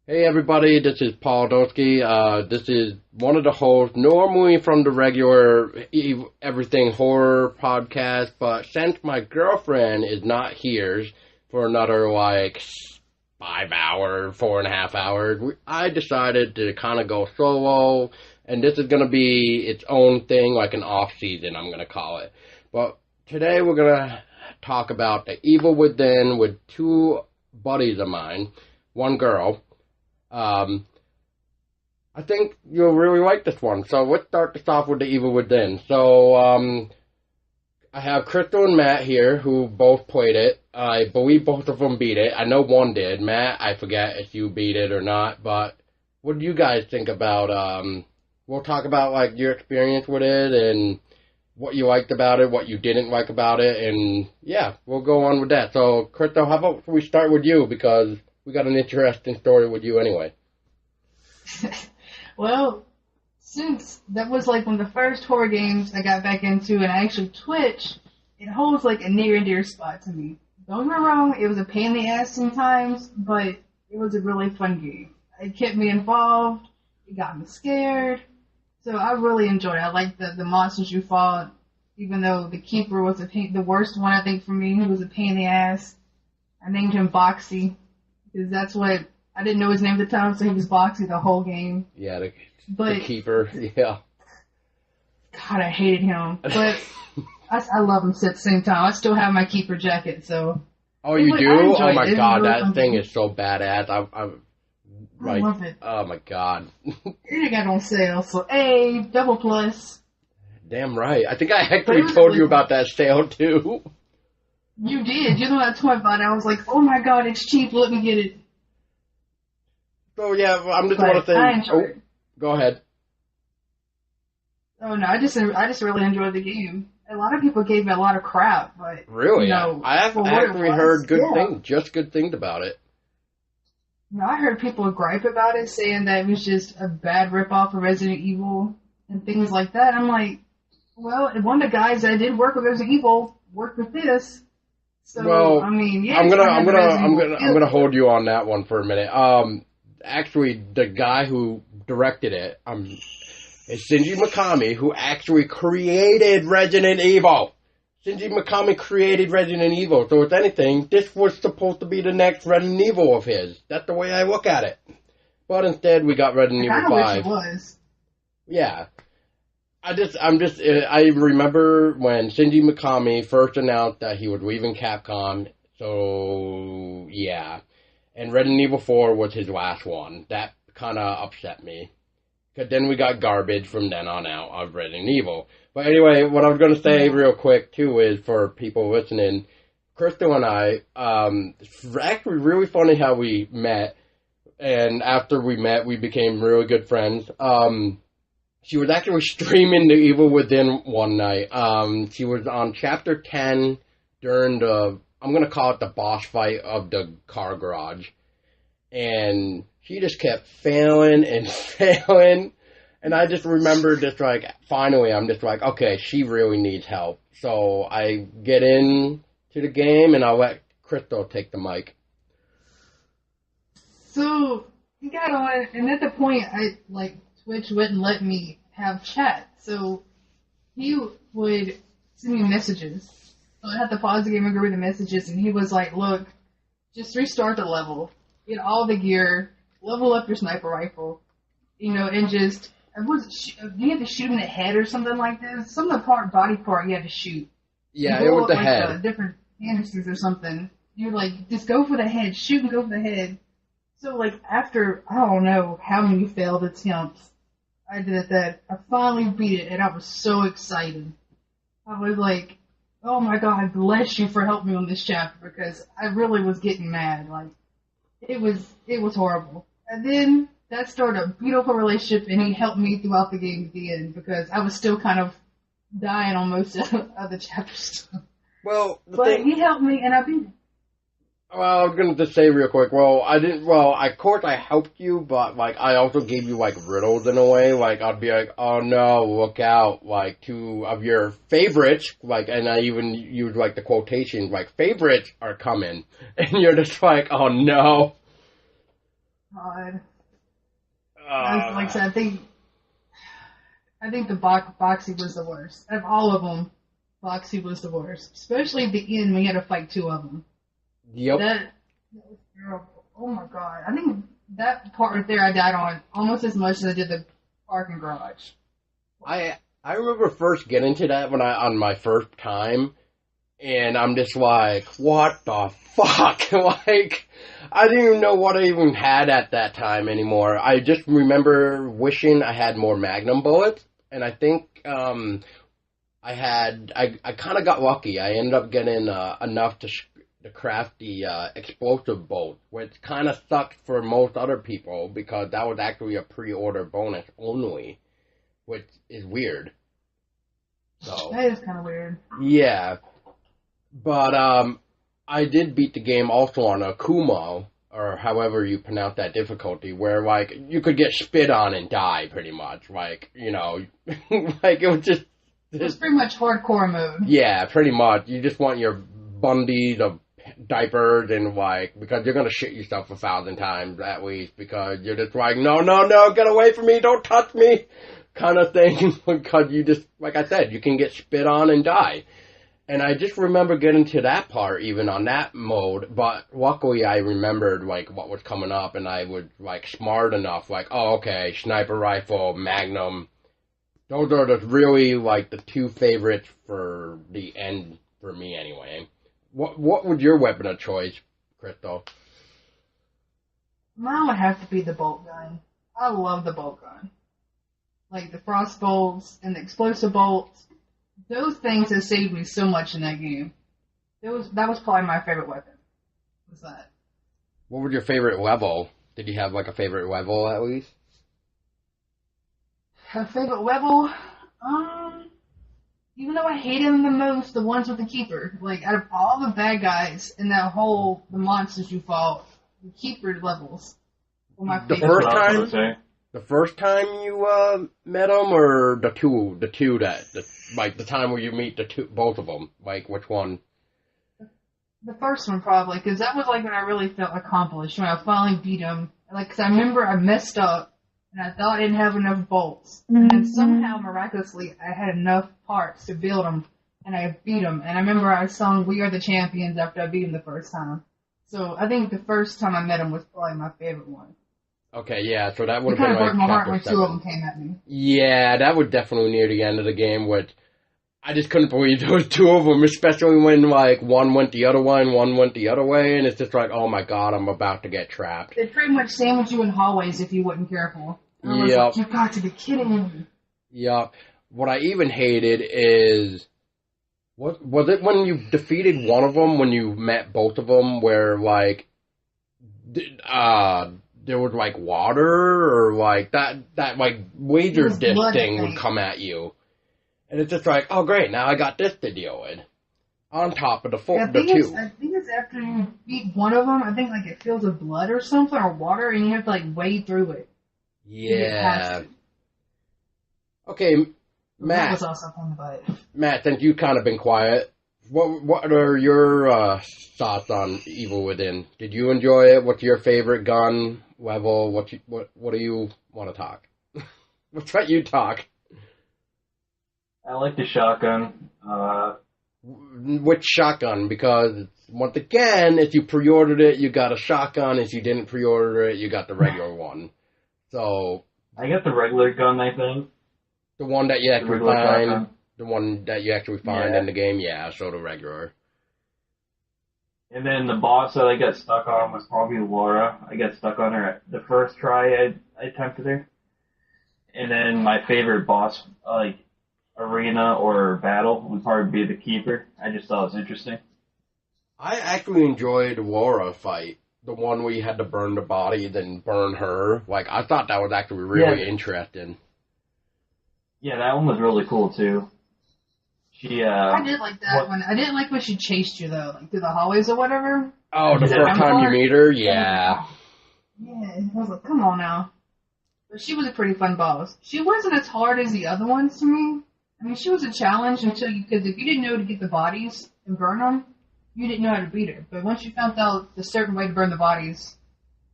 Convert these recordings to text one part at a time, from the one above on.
Hey everybody, this is Paul Dosky. This is one of the hosts, normally from the regular Everything Horror podcast, but since my girlfriend is not here for another 5 hours, 4.5 hours, I decided to kind of go solo, and this is going to be its own thing, like an off-season, I'm going to call it. But today we're going to talk about The Evil Within with two buddies of mine, one girl. I think you'll really like this one. So let's start this off with The Evil Within. So, I have Crystal and Matt here who both played it. I believe both of them beat it. I know one did. Matt, I forget if you beat it or not, but what do you guys think about, we'll talk about, like, your experience with it and what you liked about it, what you didn't like about it, and yeah, we'll go on with that. So, Crystal, how about we start with you, because we got an interesting story with you anyway. Well, since that was like one of the first horror games I got back into, and I actually Twitch, it holds like a near and dear spot to me. Don't get me wrong, it was a pain in the ass sometimes, but it was a really fun game. It kept me involved, it got me scared, so I really enjoyed it. I liked the monsters you fought, even though the Keeper was the worst one I think for me. He was a pain in the ass. I named him Boxy, because that's what, I didn't know his name at the time, so he was Boxy the whole game. Yeah, the Keeper, yeah. God, I hated him. But I love him at the same time. I still have my Keeper jacket, so. Oh, you do? Oh my god, that thing is so badass. I love it. Oh my god. It got on sale, so A, double plus. Damn right. I think I actually told you about that sale too. You did. You know what I told about it. I was like, oh my god, it's cheap, let me get it. So yeah, I'm just want to say. Go ahead. Oh no, I just really enjoyed the game. A lot of people gave it a lot of crap, but really, you know, I actually heard good things, just good things about it. No, I heard people gripe about it, saying that it was just a bad ripoff of Resident Evil and things like that. I'm like, well, one of the guys that did work with Resident Evil worked with this. So, well, I mean, yeah, I'm gonna hold you on that one for a minute. Actually, the guy who directed it, is Shinji Mikami, who actually created Resident Evil. Shinji Mikami created Resident Evil, so if anything, this was supposed to be the next Resident Evil of his. That's the way I look at it. But instead, we got Resident Evil 5. I wish it was. Yeah. I remember when Shinji Mikami first announced that he was leaving Capcom, so, yeah. And Resident Evil 4 was his last one. That kind of upset me. Because then we got garbage from then on out of Resident Evil. But anyway, what I was going to say real quick, too, is for people listening, Crystal and I, it's actually really funny how we met. And after we met, we became really good friends. She was actually streaming The Evil Within one night. She was on Chapter 10 during I'm going to call it the boss fight of the car garage. And she just kept failing and failing. And I just remember just like, finally, I'm just like, okay, she really needs help. So I get in to the game and I'll let Crystal take the mic. So, he got on, and at the point, Twitch wouldn't let me have chat. So, he would send me messages. So I had to pause the game and go read the messages, and he was like, look, just restart the level, get all the gear, level up your sniper rifle, and just, you had to shoot in the head or something like this? Some of the body part you had to shoot. Yeah, it was the head. Different canisters or something. You're like, just go for the head, shoot and go for the head. So, after, I don't know how many failed attempts I did that, I finally beat it, and I was so excited. I was like, oh my god, bless you for helping me on this chapter, because I really was getting mad. It was horrible. And then that started a beautiful relationship, and he helped me throughout the game at the end, because I was still kind of dying on most of the chapters. Well, he helped me, and I beat him. Well, I was going to just say real quick, of course I helped you, but, I also gave you, riddles in a way, I'd be like, oh no, look out, two of your favorites, and I even used, the quotations, favorites are coming, and you're just like, oh no. God. Like I said, I think the Boxy was the worst. Out of all of them, Boxy was the worst. Especially at the end when you had to fight two of them. Yep. That was terrible. Oh my god. I think that part right there I died on almost as much as I did the parking garage. I remember first getting to that on my first time, and I'm just like, what the fuck? Like, I didn't even know what I even had at that time anymore. I just remember wishing I had more Magnum bullets, and I think I kind of got lucky. I ended up getting enough to craft the explosive bolt, which kind of sucked for most other people because that was actually a pre-order bonus only, which is weird. So that is kind of weird. Yeah, but I did beat the game also on a Kumo, or however you pronounce that difficulty, where like you could get spit on and die pretty much. Like, you know, like it was just. It was pretty much hardcore mode. Yeah, pretty much. You just want your bundies of diapers and like, because you're gonna shit yourself 1,000 times at least, because you're just like, no, get away from me, don't touch me, kind of thing, because you just, like I said, you can get spit on and die. And I just remember getting to that part even on that mode, but luckily I remembered like what was coming up, and I was like smart enough, like, oh okay, sniper rifle, Magnum, those are the really like the two favorites for the end for me anyway. What would your weapon of choice, Crystal? Mine would have to be the bolt gun. I love the bolt gun. Like the frost bolts and the explosive bolts. Those things have saved me so much in that game. That was probably my favorite weapon. Was that? What was your favorite level? Did you have like a favorite level at least? A favorite level? Even though I hated them the most, the ones with the keeper. Like, out of all the bad guys in that the monsters you fought, the keeper levels were my favorite. The first time you met them, or the two like the time where you meet both of them, like which one? The first one probably, because that was like when I really felt accomplished, when I finally beat him. Like, cause I remember I messed up, and I thought I didn't have enough bolts. And then somehow, miraculously, I had enough parts to build them, and I beat them. And I remember I sung We Are the Champions after I beat him the first time. So I think the first time I met him was probably my favorite one. Okay, yeah, so that would have been like my heart when 7. two of them came at me. Yeah, that was definitely near the end of the game, which I just couldn't believe there was two of them, especially when like one went the other way and one went the other way, and it's just like, oh my god, I'm about to get trapped. They pretty much sandwich you in hallways if you weren't careful. Yep. Like, you got to be kidding me. Yeah. What I even hated is, was it when you defeated one of them, when you met both of them, where like, there was like water, or like that like laser disc thing would come at you. And it's just like, oh great, now I got this to deal with. On top of the two. I think it's after you beat one of them, I think like it fills with blood or something, or water, and you have to like wade through it. Yeah. Okay, Matt. That was also fun, but... Matt, since you've kind of been quiet, what are your thoughts on Evil Within? Did you enjoy it? What's your favorite gun level? What do you want to talk? Let's let you talk. I like the shotgun. Which shotgun? Because, once again, if you pre-ordered it, you got a shotgun. If you didn't pre-order it, you got the regular one. So... I got the regular gun, I think. The one that you actually find... Shotgun. The one that you actually find in the game? Yeah, so the regular. And then the boss that I got stuck on was probably Laura. I got stuck on her at the first try I attempted her. And then my favorite boss, like, arena or battle would probably be the Keeper. I just thought it was interesting. I actually enjoyed Laura fight. The one where you had to burn the body, then burn her. Like, I thought that was actually really interesting. Yeah, that one was really cool, too. I did like that one. I didn't like when she chased you, though, like through the hallways or whatever. Oh, the first time you meet her? Yeah. Yeah, I was like, come on now. But she was a pretty fun boss. She wasn't as hard as the other ones to me. I mean, she was a challenge until because if you didn't know to get the bodies and burn them, you didn't know how to beat her. But once you found out the certain way to burn the bodies,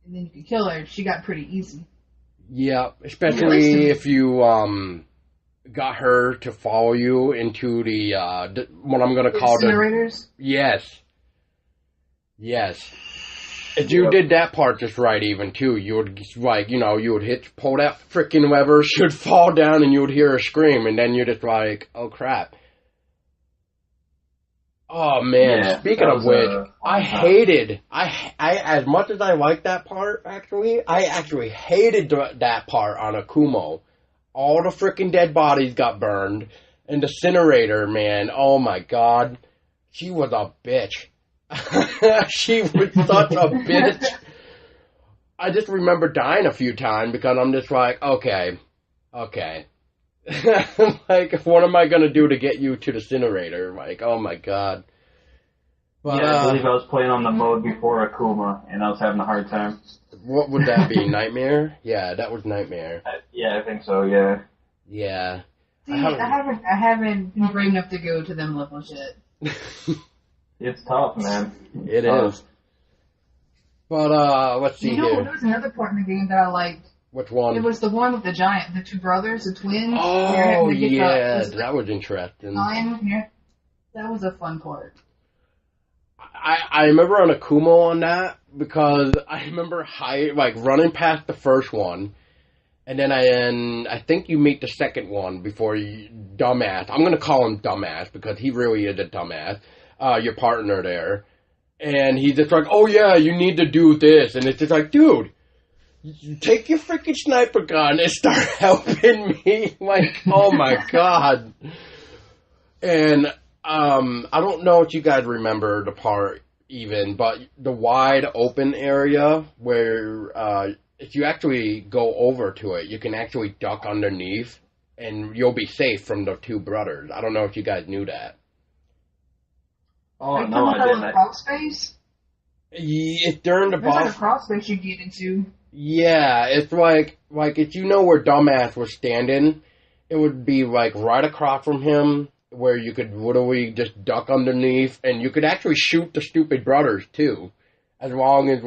and then you could kill her, she got pretty easy. Yeah, especially if you got her to follow you into the what I'm gonna call incinerators. Yes. If you did that part just right, even too, you would like, you would pull that freaking lever, she would fall down, and you would hear her scream, and then you're just like, oh crap. Oh man! Yeah, speaking of which, I as much as I liked that part, I actually hated that part on Akumo. All the freaking dead bodies got burned, and the incinerator, man. Oh my god, she was a bitch. She was such a bitch. I just remember dying a few times because I'm just like, okay. Like, what am I gonna do to get you to the incinerator? Like, oh my god. But, I believe I was playing on the mode before Akuma, and I was having a hard time. What would that be? Nightmare? Yeah, that was Nightmare. I think so. Yeah. Yeah. See, I haven't been brave enough to go to them levels yet. It's tough, man. It is. But, let's see here. There was another part in the game that I liked. Which one? It was the one with the two brothers, the twins. Oh, yeah, that was interesting. That was a fun part. I remember on Akumo on that, because I remember running past the first one, and then I think you meet the second one before Dumbass. I'm going to call him Dumbass, because he really is a dumbass. Your partner there. And he's just like, oh yeah, you need to do this. And it's just like, dude, you take your freaking sniper gun and start helping me. Like, oh my god. And I don't know if you guys remember the part even, but the wide open area where if you actually go over to it, you can actually duck underneath and you'll be safe from the two brothers. I don't know if you guys knew that. Oh, no, I didn't. Crawl space? It's during the boss. There's like a crawl space you get into. Yeah, it's like if you know where Dumbass was standing, it would be like right across from him, where you could literally just duck underneath, and you could actually shoot the stupid brothers too, as long as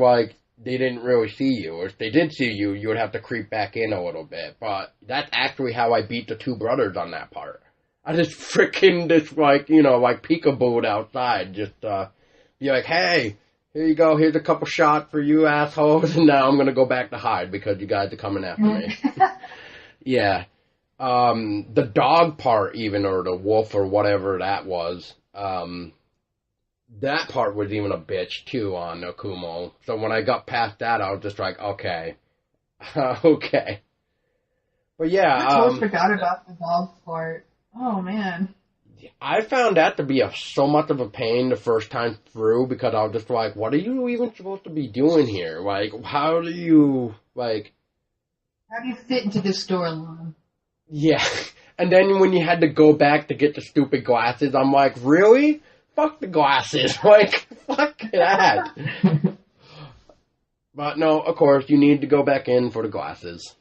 they didn't really see you. Or if they did see you, you would have to creep back in a little bit. But that's actually how I beat the two brothers on that part. I just freaking peekabooed outside, just be like, hey, here you go, here's a couple shots for you assholes, and now I'm gonna go back to hide because you guys are coming after me. Yeah. The dog part even, or the wolf or whatever that was, that part was even a bitch too on Akumo. So when I got past that, I was just like, okay. Okay. But yeah. I totally forgot about the dog part. Oh man. I found that to be so much of a pain the first time through, because I was just like, what are you even supposed to be doing here? Like, how do you fit into this storyline? Yeah. And then when you had to go back to get the stupid glasses, I'm like, really? Fuck the glasses. Like, fuck that. But no, of course, you need to go back in for the glasses.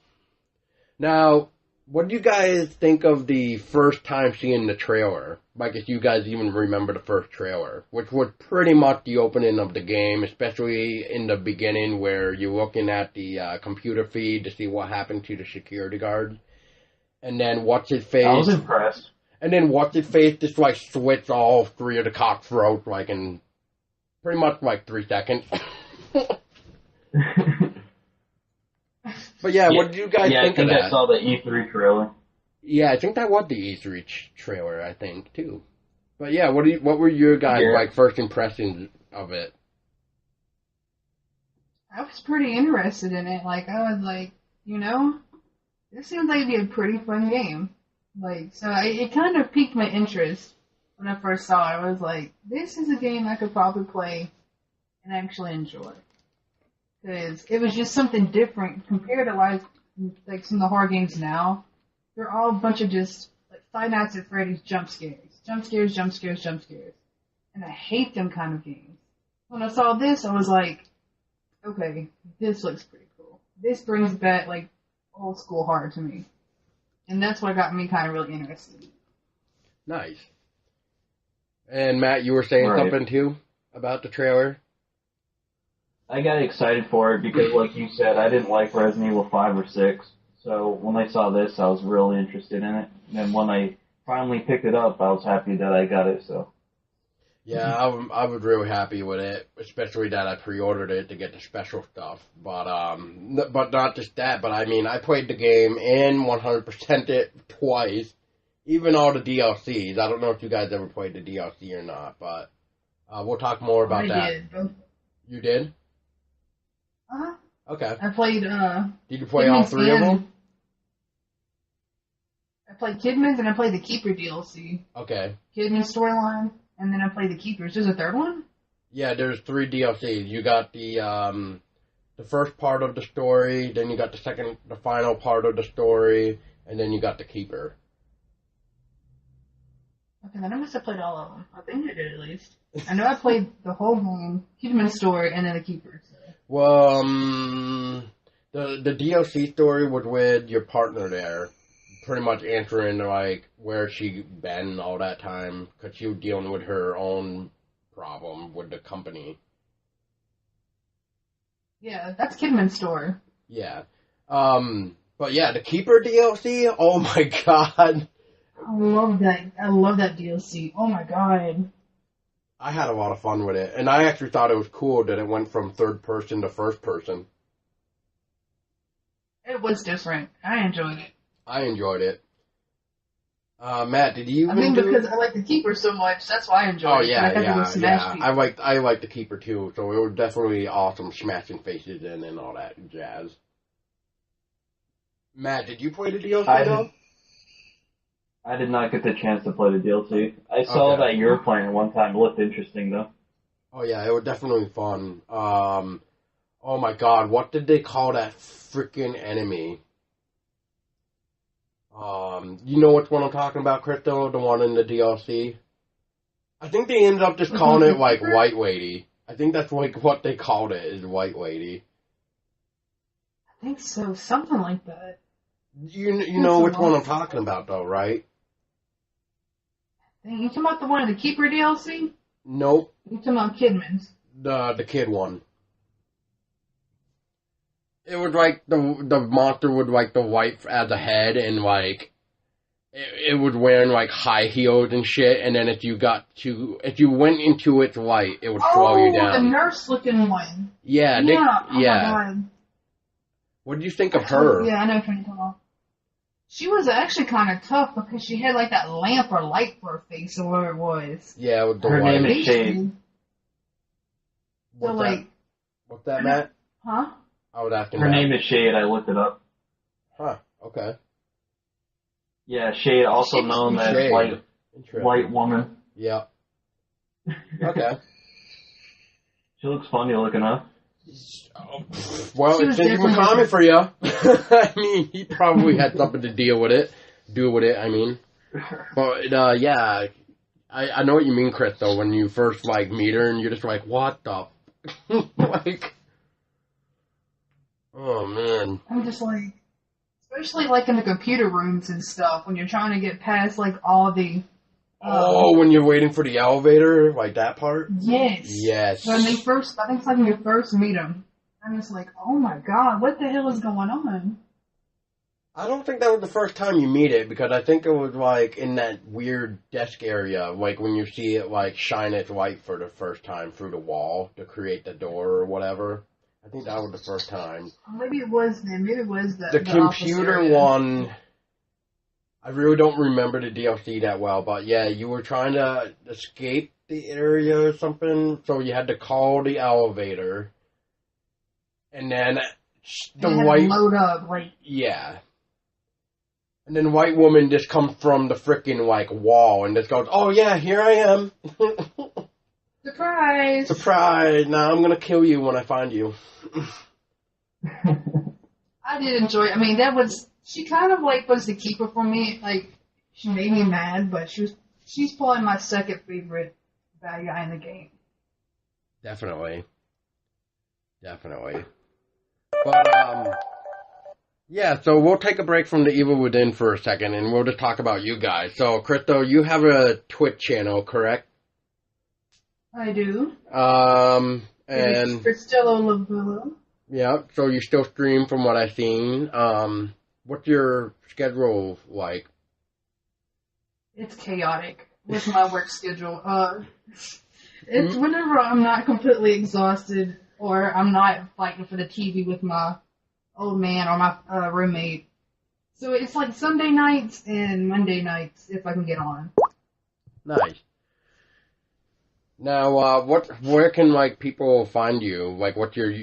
Now, what do you guys think of the first time seeing the trailer? Like, if you guys even remember the first trailer, which was pretty much the opening of the game, especially in the beginning where you're looking at the computer feed to see what happened to the security guard. And then What's-His-Face... I was impressed. And then What's-His-Face just, slits all three of the cops' throats, in pretty much, 3 seconds. But yeah, what did you guys think of that? I think I saw the E3 trailer. Yeah, I think that was the E3 trailer, I think, too. But yeah, what were your guys' first impressions of it? I was pretty interested in it. I was like, this seems like it'd be a pretty fun game. So it kind of piqued my interest when I first saw it. I was like, this is a game I could probably play and actually enjoy. Because it was just something different compared to some of the horror games now. They're all a bunch of just Five Nights at Freddy's jump scares. Jump scares, jump scares, jump scares. And I hate them kind of games. When I saw this, I was like, okay, this looks pretty cool. This brings back old school horror to me. And that's what got me kind of really interested. Nice. And Matt, you were saying something too about the trailer? I got excited for it because, like you said, I didn't like Resident Evil 5 or 6. So when I saw this, I was really interested in it. And then when I finally picked it up, I was happy that I got it. So Yeah, I was really happy with it, especially that I pre-ordered it to get the special stuff. But not just that, but I mean, I played the game and 100% it twice, even all the DLCs. I don't know if you guys ever played the DLC or not, but we'll talk more about that. I did. Both. You did? Uh-huh. Okay. I played, Did you play all three of them? I played Kidman's and I played the Keeper DLC. Okay. Kidman's storyline, and then I played the Keepers. There's a third one? Yeah, there's 3 DLCs. You got the first part of the story, then you got the final part of the story, and then you got the Keeper. Okay, then I must have played all of them. I think I did at least. I know I played the whole game, Kidman's story, and then the Keepers. So. Well, the DLC story was with your partner there, pretty much answering like where she been all that time, because she was dealing with her own problem with the company. Yeah, that's Kidman's story. Yeah. But yeah, the Keeper DLC, oh my god. I love that. I love that DLC. Oh my god. I had a lot of fun with it, and I actually thought it was cool that it went from third person to first person. It was different. I enjoyed it. I enjoyed it. Matt, did you? I mean, because I like the Keeper so much, that's why I enjoyed it. Oh yeah, yeah. People. I liked the Keeper too, so it was definitely awesome smashing faces in and all that jazz. Matt, did you play the DLC though? I did not get the chance to play the DLC. I saw that you were playing one time. It looked interesting though. Oh yeah, it was definitely fun. Oh my god, what did they call that freaking enemy? You know which one I'm talking about, Crypto? The one in the DLC? I think they ended up just calling it, like, White Lady. I think that's, like, what they called it, is White Lady. I think so. Something like that. You know which one I'm talking about, though, right? You talking about the one in the Keeper DLC? Nope. You talking about Kidman's? The kid one. It was like the monster with like the white as a head and like it was wearing like high heels and shit, and then if you went into its light, it would slow you down. Oh, the nurse looking one. Yeah, yeah. My God. What did you think of her? Yeah, I know what you're talking about. She was actually kind of tough because she had like that lamp or light for her face or whatever it was. Yeah, with the her light. name is Shade. What's that, Matt? Huh? I was asking. Her name is Shade. I looked it up. Huh. Okay. Yeah, Shade, also known as White Woman. Yeah. Okay. She looks funny looking, huh? Well, it's Shinji Mikami for you. I mean, he probably had something to do with it. I mean, but yeah, I know what you mean, Chris. Though, when you first like meet her and you're just like, what the, like. Oh, man. I'm just like, especially like in the computer rooms and stuff, when you're trying to get past like all the... when you're waiting for the elevator, like that part? Yes. Yes. When they first, I think it's like when you first meet them, I'm just like, oh my god, what the hell is going on? I don't think that was the first time you meet it, because I think it was like in that weird desk area, like when you see it like shine its light for the first time through the wall to create the door or whatever. I think that was the first time. Maybe it was then. Maybe it was the computer one. I really don't remember the DLC that well, but yeah, you were trying to escape the area or something, so you had to call the elevator, and then load up, like yeah, and then White Woman just comes from the frickin' like wall and just goes, "Oh yeah, here I am." Surprise! Surprise! Now I'm gonna kill you when I find you. I did enjoy it. I mean, she kind of like was the keeper for me. Like, she made me mad, but she's probably my second favorite bad guy in the game. Definitely. But, yeah, so we'll take a break from the Evil Within for a second, and we'll just talk about you guys. So, Crypto, you have a Twitch channel, correct? I do. And Cristello Lovebello. yeah, so you still stream from what I've seen. What's your schedule like? It's chaotic with my work schedule. It's whenever I'm not completely exhausted or I'm not fighting for the TV with my old man or my roommate. So it's like Sunday nights and Monday nights if I can get on. Nice. Now, where can like people find you? Like, what's your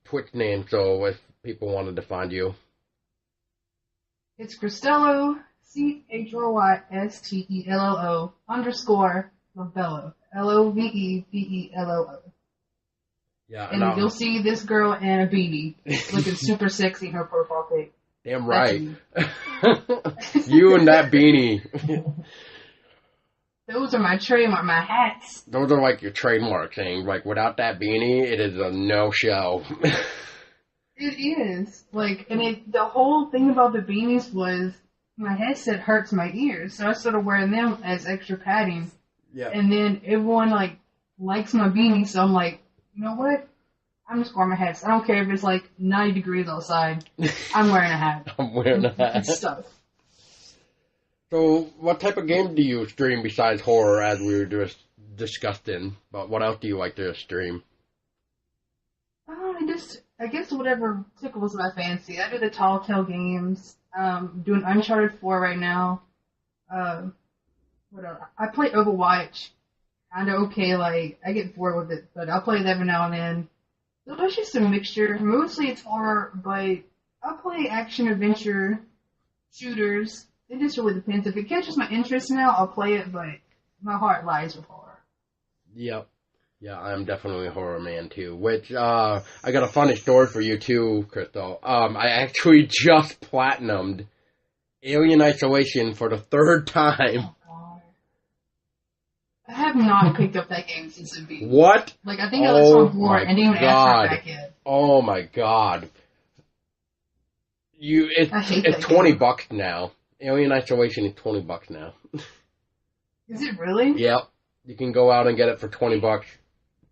Twitch name? So if people wanted to find you, It's Cristello, CHRYSTELLO _ Lovebello, LOVEBELLO. yeah, And you'll see this girl in a beanie, looking super sexy in her profile pic. damn right. You and that beanie. Those are my trademark, my hats. Those are like your trademark things. Like without that beanie, it is a no-show. It is. Like, and the whole thing about the beanies was my headset hurts my ears, so I started wearing them as extra padding. Yeah. And then everyone like likes my beanie, so I'm like, you know what? I'm just wearing my hats. I don't care if it's like 90 degrees outside. I'm wearing a hat. I'm wearing a hat. Stuff. So, what type of game do you stream besides horror, as we were just discussing? But what else do you like to stream? I guess whatever tickles my fancy. I do the Tall Tale games. Doing Uncharted 4 right now. What else? I play Overwatch. Kinda okay, like, I get bored with it, but I'll play it every now and then. So it's just a mixture. Mostly it's horror, but I'll play action, adventure, shooters. It just really depends. If it catches my interest now, I'll play it, but my heart lies with horror. Yep. Yeah, I'm definitely a horror man, too. Which, I got a funny story for you, too, Crystal. I actually just platinumed Alien Isolation for the third time. I have not picked up that game since it beat. What? Like, I think I was on board and didn't even ask for it back yet. Oh my god. It's $20 now. Alien Isolation is $20 now. Is it really? Yep. You can go out and get it for $20.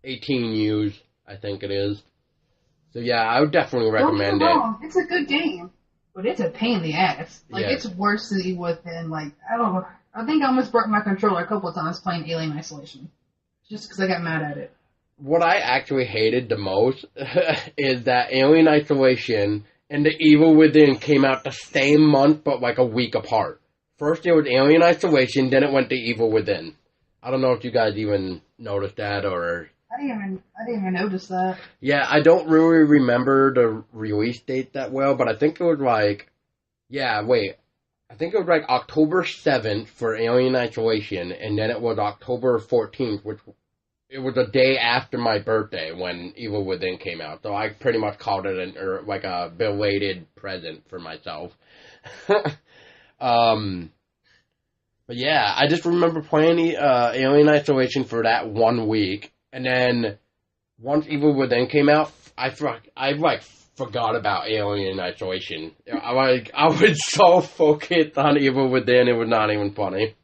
18 used, I think it is. So yeah, I would definitely recommend it. It's a good game, but it's a pain in the ass. Like, yeah. It's worse to deal with than, like, I don't know. I think I almost broke my controller a couple of times playing Alien Isolation. Just because I got mad at it. What I actually hated the most is that Alien Isolation and The Evil Within came out the same month, but like a week apart. First it was Alien Isolation, then it went to Evil Within. I don't know if you guys even noticed that or... I didn't even notice that. Yeah, I don't really remember the release date that well, but I think it was like... Yeah, wait. I think it was like October 7th for Alien Isolation, and then it was October 14th, which it was a day after my birthday when Evil Within came out. So I pretty much called it like a belated present for myself. But yeah, I just remember playing Alien Isolation for that 1 week, and then once Evil Within came out, I forgot about Alien Isolation. I was so focused on Evil Within, it was not even funny.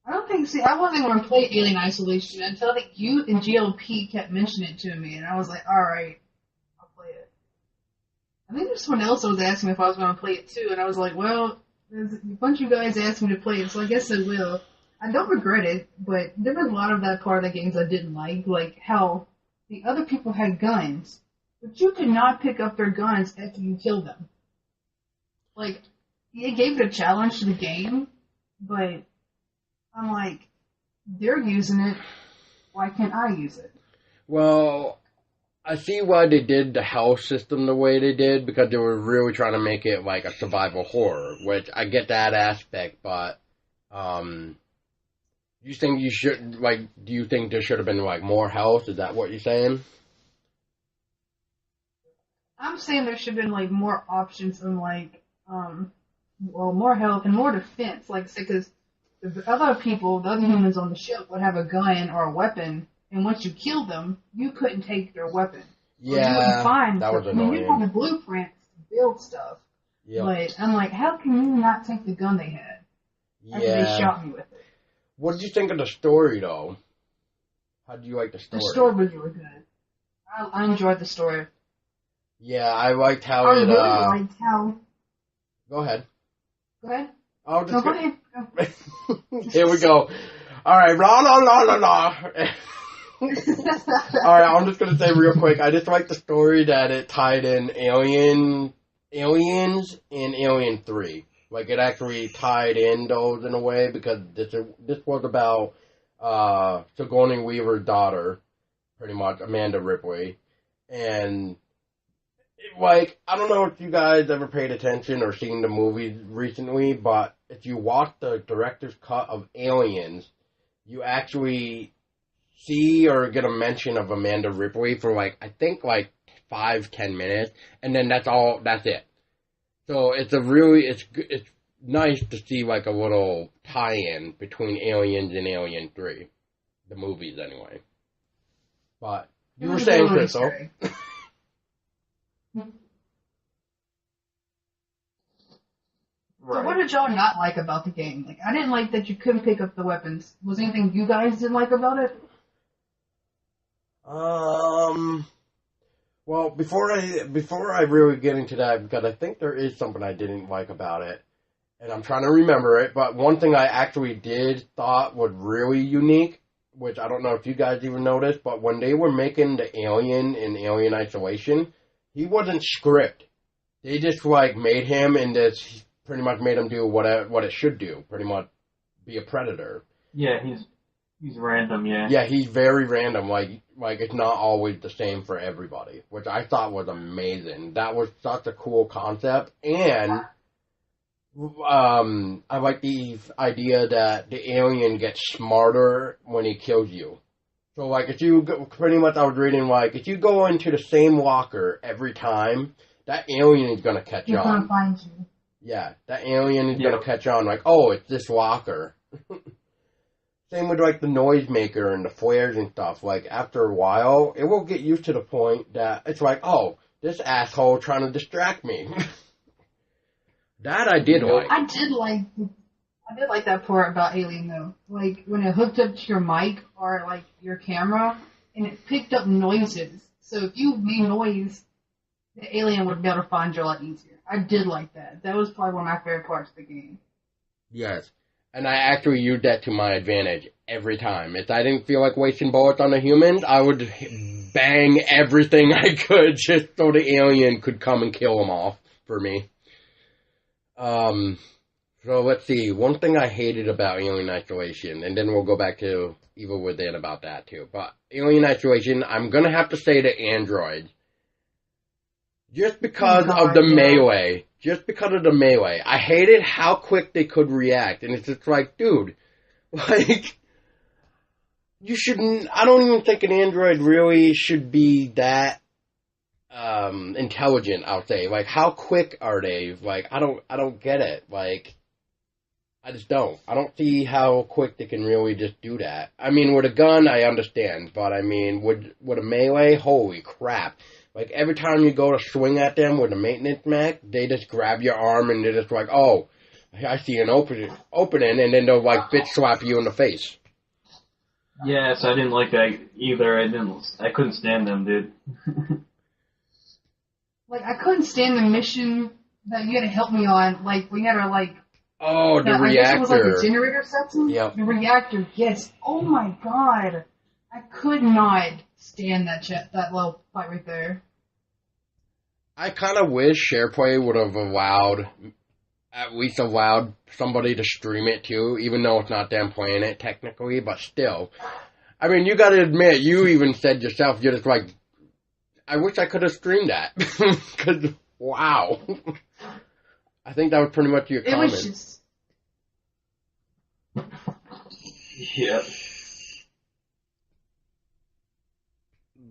I wasn't going to play Alien Isolation until I think you and GLP kept mentioning it to me, and I was like, alright, I'll play it. I think there's someone else that was asking me if I was going to play it too, and I was like, well, there's a bunch of you guys asked me to play it, so I guess I will. I don't regret it, but there was a lot of that part of the games I didn't like how the other people had guns, but you could not pick up their guns after you killed them. Like, it gave it a challenge to the game, but I'm like, they're using it, why can't I use it? Well, I see why they did the health system the way they did, because they were really trying to make it like a survival horror, which I get that aspect, but, do you think there should have been like more health? Is that what you're saying? I'm saying there should have been like more options and like, more health and more defense, like, because the other humans on the ship would have a gun or a weapon, and once you killed them, you couldn't take their weapon. Yeah, that was annoying. You have the blueprints to build stuff, but I'm like, how can you not take the gun they had after they shot me with it? What did you think of the story, though? How do you like the story? The story was really good. I enjoyed the story. Yeah, I liked how I really liked how... Go ahead. Go ahead. I'll just go ahead. Here we go. All right, la. All right, I'm just gonna say real quick. I just like the story that it tied in Aliens and Alien 3. Like it actually tied in those in a way because this was about Sigourney Weaver's daughter, pretty much Amanda Ripley, and like I don't know if you guys ever paid attention or seen the movies recently, but if you watch the director's cut of Aliens, you actually see or get a mention of Amanda Ripley for like I think like 5-10 minutes, and then that's it. So it's nice to see like a little tie-in between Aliens and Alien 3, the movies anyway. But you were saying, Crystal. So what did y'all not like about the game? Like I didn't like that you couldn't pick up the weapons. Was there anything you guys didn't like about it? Well, before I really get into that, because I think there is something I didn't like about it, and I'm trying to remember it, but one thing I actually thought was really unique, which I don't know if you guys even noticed, but when they were making the alien in Alien Isolation, he wasn't script. They just like made him and this pretty much made him do what it should do, pretty much be a predator. Yeah, he's random, yeah. Yeah, he's very random. Like it's not always the same for everybody, which I thought was amazing. That was such a cool concept, and I like the idea that the alien gets smarter when he kills you. So, like, if you pretty much, I was reading like if you go into the same locker every time, that alien is gonna catch on. He's gonna find you. Yeah, that alien is gonna catch on. Like, oh, it's this locker. Same with like the noisemaker and the flares and stuff. Like after a while, it will get used to the point that it's like, oh, this asshole trying to distract me. That I did like. I did like that part about Alien though. Like when it hooked up to your mic or like your camera, and it picked up noises. So if you made noise, the alien would be able to find you a lot easier. I did like that. That was probably one of my favorite parts of the game. Yes. And I actually used that to my advantage every time. If I didn't feel like wasting bullets on the humans, I would bang everything I could just so the alien could come and kill them all for me. So let's see. One thing I hated about Alien Isolation, and then we'll go back to Evil Within about that too. But Alien Isolation, I'm going to have to say the androids. Just because of the melee. Just because of the melee. I hated how quick they could react. And it's just like, dude, like, you shouldn't, I don't even think an android really should be that, intelligent, I'll say. Like, how quick are they? Like, I don't get it. Like, I just don't. I don't see how quick they can really just do that. I mean, with a gun, I understand. But, I mean, with a melee, holy crap. Like, every time you go to swing at them with a maintenance mech, they just grab your arm and they're just like, oh, I see an opening, and then they'll, like, bitch slap you in the face. Yeah, so I didn't like that either. I couldn't stand them, dude. Like, I couldn't stand the mission that you had to help me on. Like, we had to, like... Oh, the reactor. I guess it was, like, a generator section? Yep. The reactor, yes. Oh, my God. I could not stand that little fight right there. I kind of wish SharePlay would have at least allowed somebody to stream it too, even though it's not them playing it technically, but still. I mean, you gotta admit, you even said yourself, you're just like, I wish I could have streamed that. Cause, wow. I think that was pretty much your comment. It was just... Yeah.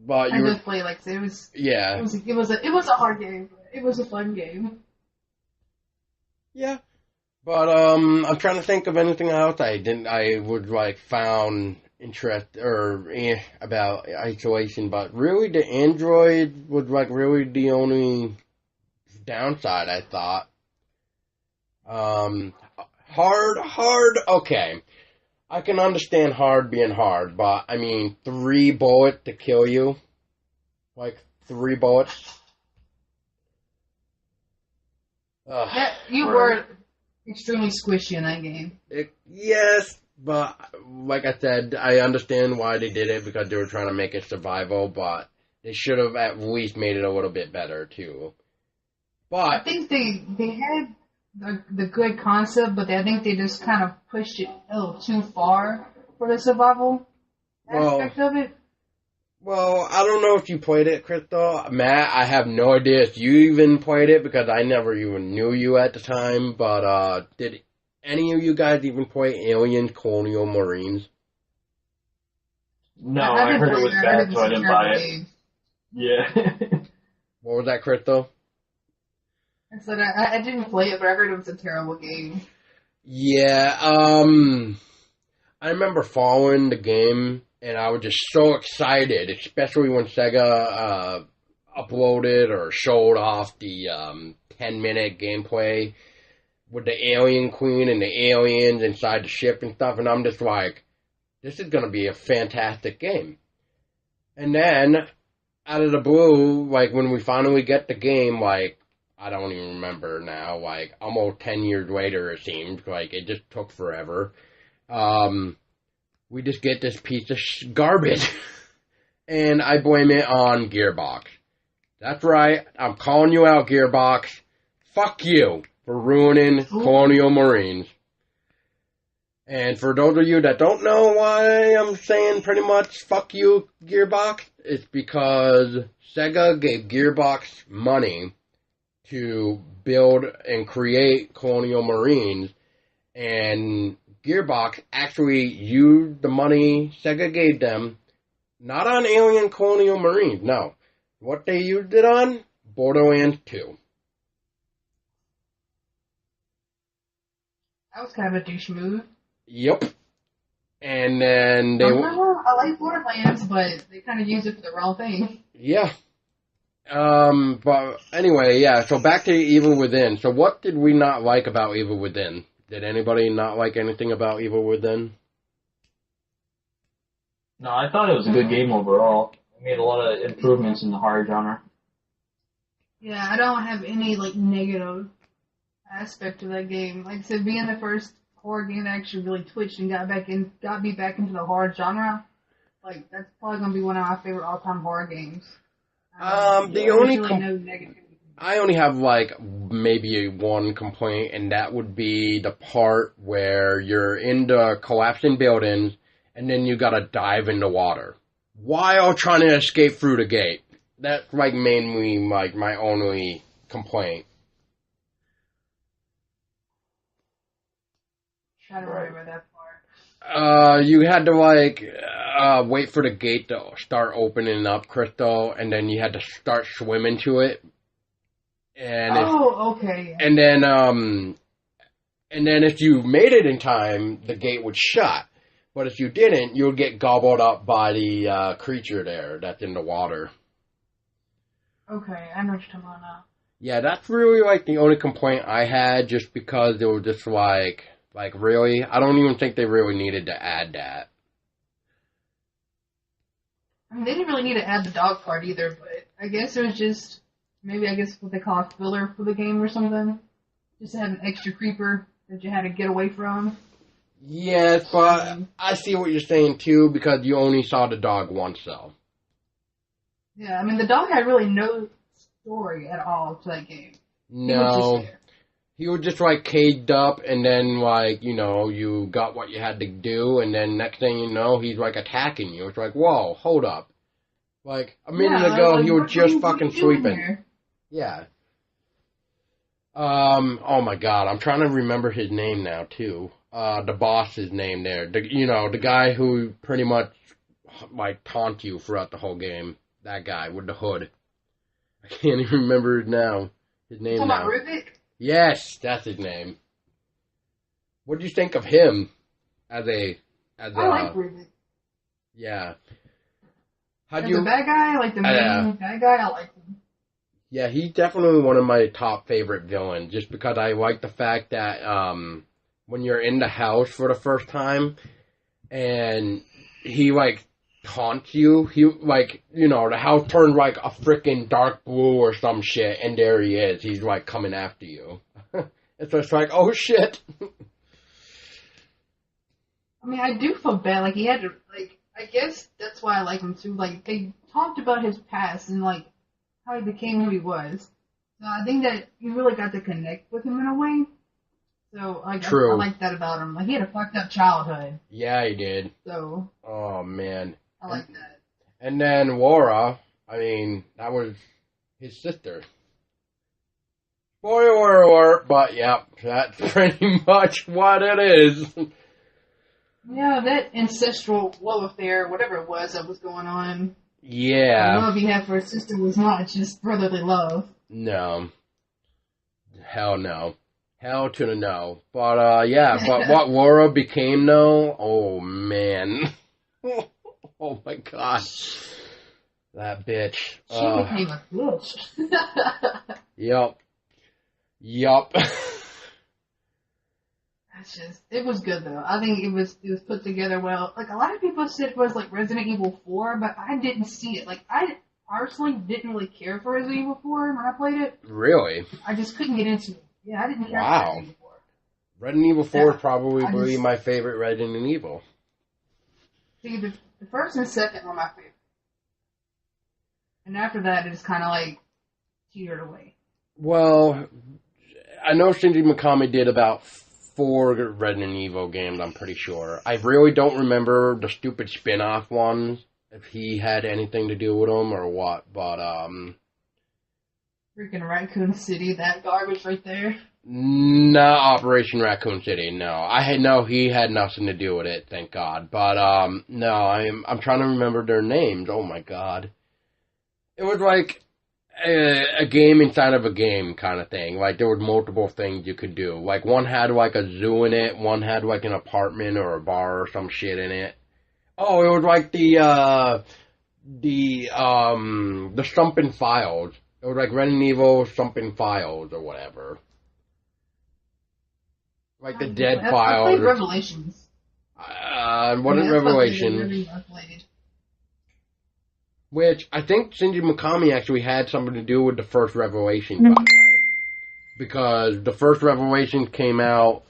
But I just play like it was. Yeah. It was a hard game. But it was a fun game. Yeah. But I'm trying to think of anything else I would like found interest about Isolation, but really the Android was like really the only downside I thought. Hard. Okay. I can understand hard being hard, but I mean, 3 bullets to kill you, like 3 bullets. You were extremely squishy in that game. Yes, but like I said, I understand why they did it because they were trying to make it survival, but they should have at least made it a little bit better too. But I think they had the good concept, but I think they just kind of pushed it a little too far for the survival aspect of it. Well, I don't know if you played it, Crystal. Matt, I have no idea if you even played it because I never even knew you at the time, but did any of you guys even play Alien Colonial Marines? No, I heard it was bad, so I didn't buy it. Yeah. What was that, Crystal? I said I didn't play it, but I heard it was a terrible game. Yeah, I remember following the game, and I was just so excited, especially when Sega uploaded or showed off the 10-minute gameplay with the alien queen and the aliens inside the ship and stuff, and I'm just like, this is going to be a fantastic game. And then, out of the blue, like, when we finally get the game, like, I don't even remember now, like, almost 10 years later, it seems, like, it just took forever. We just get this piece of garbage. And I blame it on Gearbox. That's right, I'm calling you out, Gearbox. Fuck you for ruining Colonial Marines. And for those of you that don't know why I'm saying pretty much fuck you, Gearbox, it's because Sega gave Gearbox money to build and create Colonial Marines, and Gearbox actually used the money Sega gave them, not on Alien Colonial Marines, no. What they used it on? Borderlands 2. That was kind of a douche move. Yep. And then they... I like Borderlands, but they kind of used it for the wrong thing. Yeah. But anyway, yeah, so back to Evil Within. So what did we not like about Evil Within? Did anybody not like anything about Evil Within? No, I thought it was a good game overall. It made a lot of improvements in the horror genre. Yeah, I don't have any, like, negative aspect of that game. Like I said, being the first horror game that actually really twitched and got me back into the horror genre, like, that's probably going to be one of my favorite all-time horror games. The only really no negativity. I only have like maybe one complaint, and that would be the part where you're in the collapsing buildings, and then you gotta dive in the water while trying to escape through the gate. That's like mainly like my only complaint. I don't remember that part. You had to like wait for the gate to start opening up, Crystal, and then you had to start swimming to it. And okay. And then if you made it in time, the gate would shut. But if you didn't, you would get gobbled up by the creature there that's in the water. Okay, I know what you're talking about now. Yeah, that's really like the only complaint I had, just because it was just like really, I don't even think they really needed to add that. I mean, they didn't really need to add the dog part either, but I guess it was just, maybe what they call a filler for the game or something. Just to have an extra creeper that you had to get away from. Yes, but I see what you're saying too, because you only saw the dog once, though. Yeah, I mean, the dog had really no story at all to that game. No. He was just like caged up, and then like, you know, you got what you had to do, and then next thing you know, he's like attacking you. It's like, whoa, hold up. Like, a minute ago, he was just fucking sleeping. Yeah. Oh my god, I'm trying to remember his name now, too. The boss's name there. The guy who pretty much, like, taunt you throughout the whole game. That guy with the hood. I can't even remember it now. His name now. Talking about Rubik? Yes, that's his name. What do you think of him as a I like Rubik. Yeah. As a bad guy, like the main bad guy, I like him. Yeah, he's definitely one of my top favorite villains, just because I like the fact that when you're in the house for the first time, and he, like, taunts you. He, like, you know, the house turned, like, a freaking dark blue or some shit, and there he is. He's, like, coming after you. It's just like, oh, shit. I mean, I do feel bad. Like, he had to, like, I guess that's why I like him, too. Like, they talked about his past and, like, how he became who he was. So I think that you really got to connect with him in a way. So, like, True. I like that about him. Like, he had a fucked up childhood. Yeah, he did. So. Oh, man. I like that. And then Laura, I mean, that was his sister. Spoiler alert, but yeah, that's pretty much what it is. Yeah, that ancestral love affair, whatever it was that was going on. Yeah. The love he had for his sister was not just brotherly love. No. Hell no. Hell to the no. But, yeah, but what Laura became, though, oh, man. Oh, my gosh. That bitch. She became a bitch. Yup. Yup. It was good though. I think it was put together well. Like a lot of people said it was like Resident Evil 4, but I didn't see it. Like I personally didn't really care for Resident Evil 4 when I played it. Really? I just couldn't get into it. Yeah, I didn't care for Resident Evil 4. Resident Evil 4 is probably my favorite Resident Evil. See, the first and second were my favorite. And after that, it just kind of like teetered away. Well, I know Shinji Mikami did about 4 Resident Evil games, I'm pretty sure. I really don't remember the stupid spin-off ones, if he had anything to do with them or what, but, Freaking Raccoon City, that garbage right there. Not Operation Raccoon City, no. I know he had nothing to do with it, thank God. But, no, I'm trying to remember their names, oh my God. It was like a game inside of a game kind of thing. Like, there were multiple things you could do. Like, one had, like, a zoo in it. One had, like, an apartment or a bar or some shit in it. Oh, it was like the Stumpin' Files. It was like Resident Evil Stumpin' Files or whatever. Like the Dead Files. I played Revelations. What is Revelations? Which, I think Shinji Mikami actually had something to do with the first Revelation, by the way. Because the first Revelation came out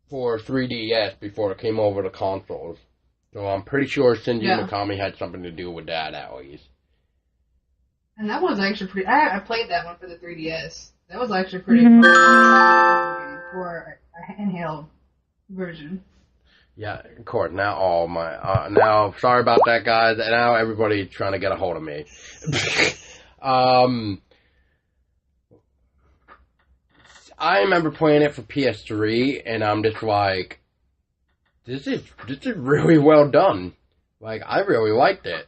for 3DS before it came over to consoles. So I'm pretty sure Shinji Mikami had something to do with that, at least. And that was actually pretty... I played that one for the 3DS. That was actually pretty cool for a handheld version. Yeah, of course. Now all my now sorry about that, guys. Now everybody's trying to get a hold of me. I remember playing it for PS3, and I'm just like, this is really well done. Like, I really liked it.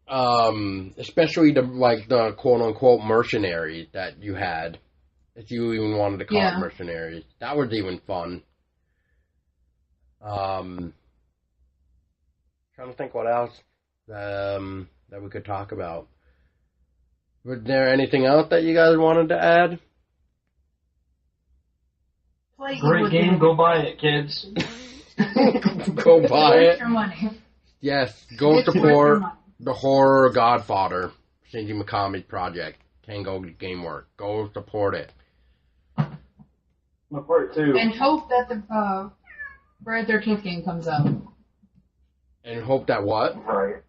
Especially the quote unquote mercenaries that you had, if you even wanted to call it mercenaries. That was even fun. Trying to think what else that we could talk about. Was there anything else that you guys wanted to add? Great game, go buy it, kids. Go buy it. Your money. Yes, go support the horror Godfather, Shinji Mikami's project, Tango Gameworks. Go support it. My part 2. And hope that the Friday the 13th game comes out. And hope that what? Right.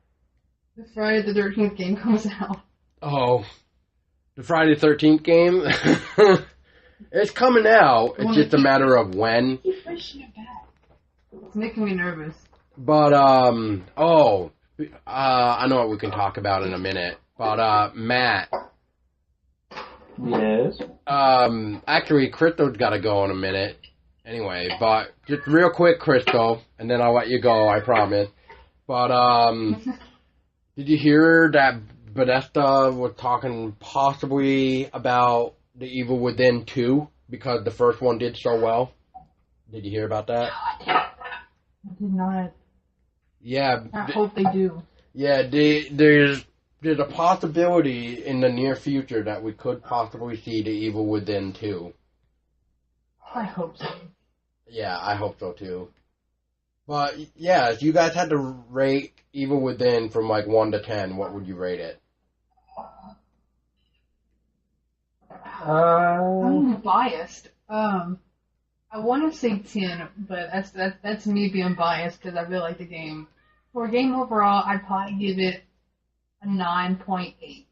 The Friday the 13th game comes out. Oh, the Friday the 13th game? It's coming out. It's just a matter of when. Keep pushing it back. It's making me nervous. But, I know what we can talk about in a minute. But, Matt. Yes? Actually, Crystal's got to go in a minute. Anyway, but just real quick, Crystal, and then I'll let you go, I promise. But, did you hear that Bethesda was talking possibly about The Evil Within 2 because the first one did so well? Did you hear about that? No, I did not. Yeah. I hope they do. Yeah, there's a possibility in the near future that we could possibly see The Evil Within 2. I hope so. Yeah, I hope so too. But yeah, if you guys had to rate Evil Within from like 1 to 10, what would you rate it? I'm biased. I want to say 10, but that's me being biased because I really like the game. For a game overall, I'd probably give it a 9.8.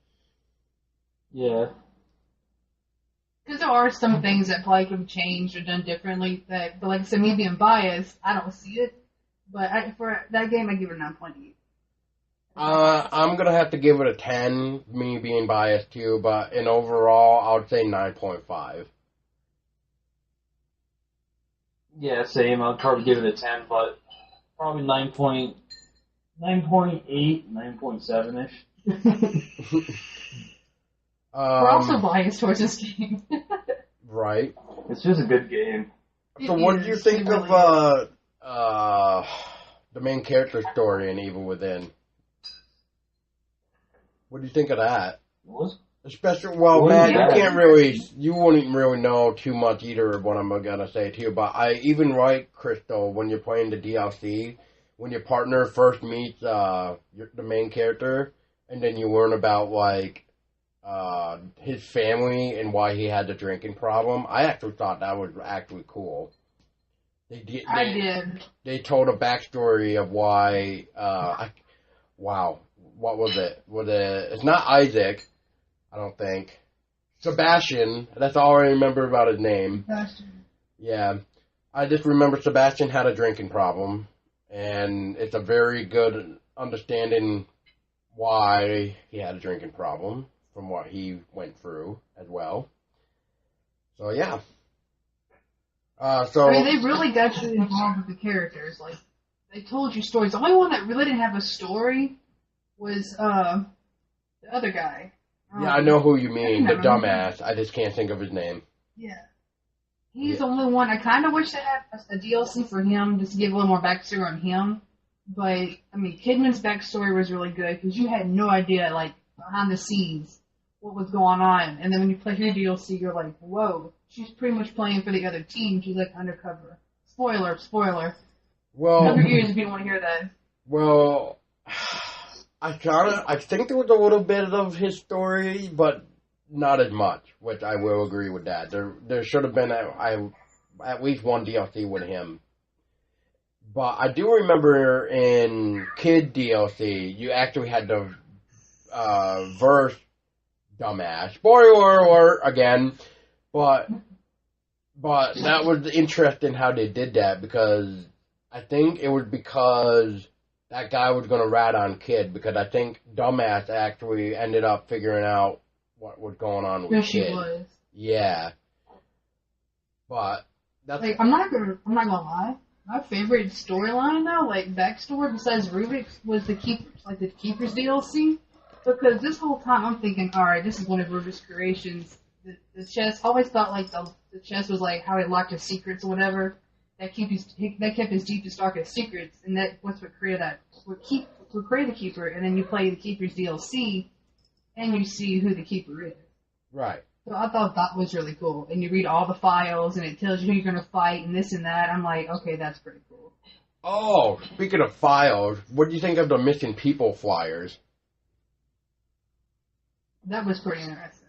Yeah. Because there are some things that probably could have changed or done differently. But like I said, me being biased, I don't see it. But for that game, I give it a 9.8. I'm gonna have to give it a 10, me being biased too, but in overall, I would say 9.5. Yeah, same. I'd probably give it a 10, but probably 9.8, 9.7-ish. We're also biased towards this game. Right. It's just a good game. So what did you think of the main character story in Evil Within? What do you think of that? What? Especially, well, Matt, you wouldn't really know too much either of what I'm gonna say to you, but I even like Crystal when you're playing the DLC, when your partner first meets the main character, and then you learn about like his family and why he had the drinking problem. I actually thought that was actually cool. They did. They told a backstory of why. Wow, what was it? It's not Isaac. I don't think. Sebastian. That's all I remember about his name. Sebastian. Yeah. I just remember Sebastian had a drinking problem. And it's a very good understanding why he had a drinking problem from what he went through as well. So, yeah. I mean, they really got you involved with the characters. Like, they told you stories. The only one that really didn't have a story was the other guy. Yeah, I know who you mean, the dumbass. I just can't think of his name. Yeah. He's the only one. I kind of wish they had a DLC for him, just to give a little more backstory on him. But, I mean, Kidman's backstory was really good, because you had no idea, like, behind the scenes, what was going on. And then when you play your DLC, you're like, whoa, she's pretty much playing for the other team. She's, like, undercover. Spoiler. Well, Another years if you don't want to hear that. Well, I think there was a little bit of his story, but not as much, which I will agree with that. There should have been at least one DLC with him. But I do remember in Kid DLC, you actually had to verse dumbass. Spoiler alert again, but that was interesting how they did that, because I think it was because that guy was going to rat on Kid, because I think Dumbass actually ended up figuring out what was going on with Kid. She was. Yeah. But that's like, I'm not gonna lie. My favorite storyline though, like backstory besides Rubik's, was the Keeper's DLC. Because this whole time I'm thinking, alright, this is one of Rubik's creations. The chest, I always thought like the chest was like how he locked his secrets or whatever. That kept his deepest, darkest secrets, and that was what created the Keeper. And then you play the Keeper's DLC, and you see who the Keeper is. right. So I thought that was really cool. And you read all the files, and it tells you who you're going to fight, and this and that. I'm like, okay, that's pretty cool. Oh, speaking of files, what do you think of the missing people flyers? That was pretty interesting.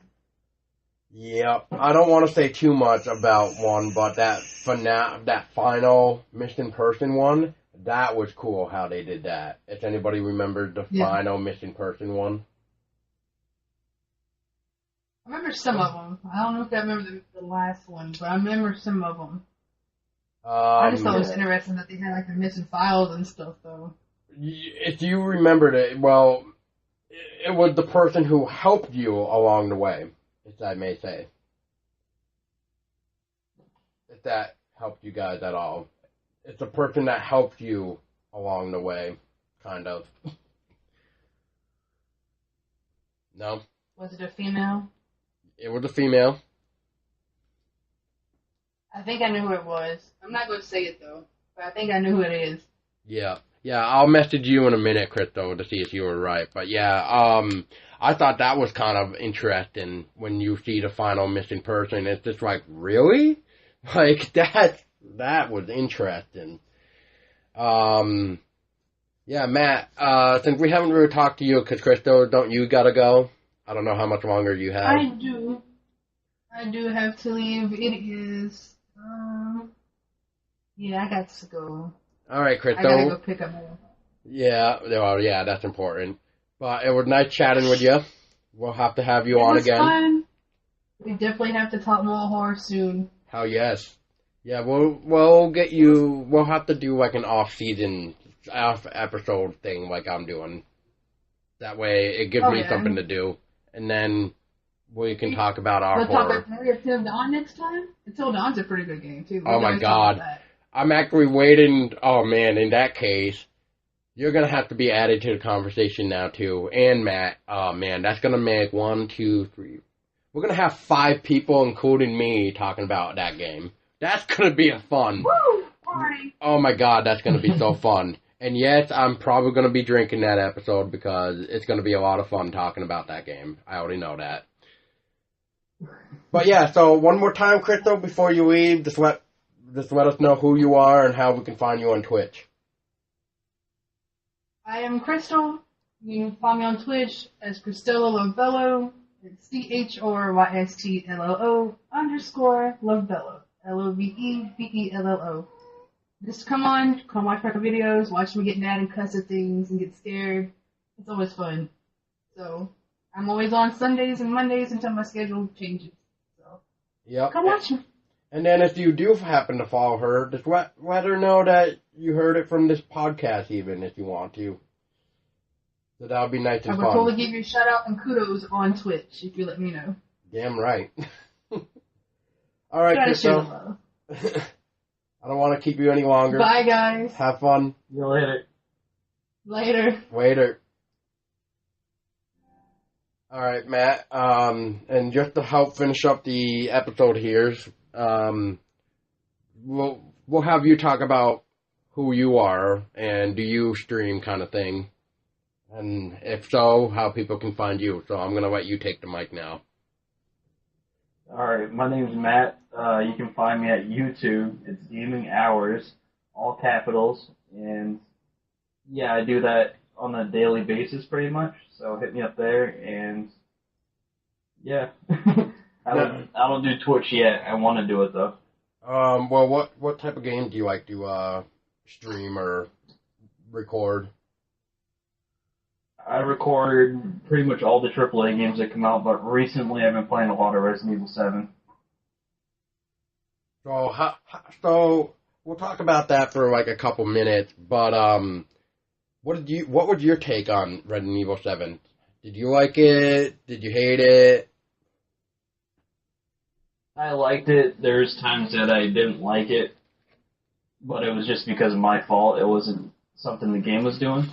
Yep. I don't want to say too much about one, but that final missing person one, that was cool how they did that. If anybody remembered the final missing person one. I remember some of them. I don't know if I remember the last one, but I remember some of them. I just thought it was interesting that they had like the missing files and stuff, though. If you remembered it, well, it was the person who helped you along the way, if I may say. If that helped you guys at all. It's the person that helped you along the way, kind of. No? Was it a female? It was a female. I think I knew who it was. I'm not going to say it, though. But I think I knew who it is. Yeah. Yeah, I'll message you in a minute, Crypto, to see if you were right. But yeah, I thought that was kind of interesting when you see the final missing person. It's just like, really? Like, that's That was interesting. Yeah, Matt, since we haven't really talked to you, because Crystal, don't you gotta go? I don't know how much longer you have. I do. I do have to leave. It is, yeah, I got to go. All right, I gotta Crystal. go pick up my. Yeah, well, yeah, that's important. But it was nice chatting with you. We'll have to have you It on was again. fun. We definitely have to talk more horror soon. Hell yes. Yeah, we'll get you. We'll have to do like an off episode thing, like I'm doing. That way, it gives me something to do, and then we can talk about our horror. Talk about Until Dawn next time. Until Dawn's a pretty good game too. Oh my god, I'm actually waiting. Oh man, in that case, you're gonna have to be added to the conversation now too, and Matt. Oh man, that's gonna make 1, 2, 3. We're gonna have 5 people, including me, talking about that game. That's gonna be a fun. Woo! Party. Oh my god, that's gonna be so fun. And yes, I'm probably gonna be drinking that episode because it's gonna be a lot of fun talking about that game. I already know that. But yeah, so one more time, Crystal, before you leave, just let us know who you are and how we can find you on Twitch. I am Crystal. You can find me on Twitch as Cristela Lovebello. It's CHRYSTLO_Lovebello. LOVEBELLO. Just come watch my videos, watch me get mad and cuss at things and get scared. It's always fun. So, I'm always on Sundays and Mondays until my schedule changes. So, yep. Come watch me. And then if you do happen to follow her, just let her know that you heard it from this podcast even, if you want to. So that would be nice and fun. I would totally give you a shout out and kudos on Twitch if you let me know. Damn right. All right, Crystal. I don't want to keep you any longer. Bye, guys. Have fun. See you later. Later. All right, Matt. And just to help finish up the episode here, we'll have you talk about who you are and do you stream kind of thing. And if so, how people can find you. So I'm going to let you take the mic now. Alright, my name's Matt. You can find me at YouTube. It's Gaming Hours, all capitals. And yeah, I do that on a daily basis pretty much. So hit me up there and yeah. I don't do Twitch yet. I want to do it though. Well, what type of games do you like to stream or record? I record pretty much all the AAA games that come out, but recently I've been playing a lot of Resident Evil 7. So we'll talk about that for like a couple minutes. But what was your take on Resident Evil 7? Did you like it? Did you hate it? I liked it. There's times that I didn't like it, but it was just because of my fault. It wasn't something the game was doing.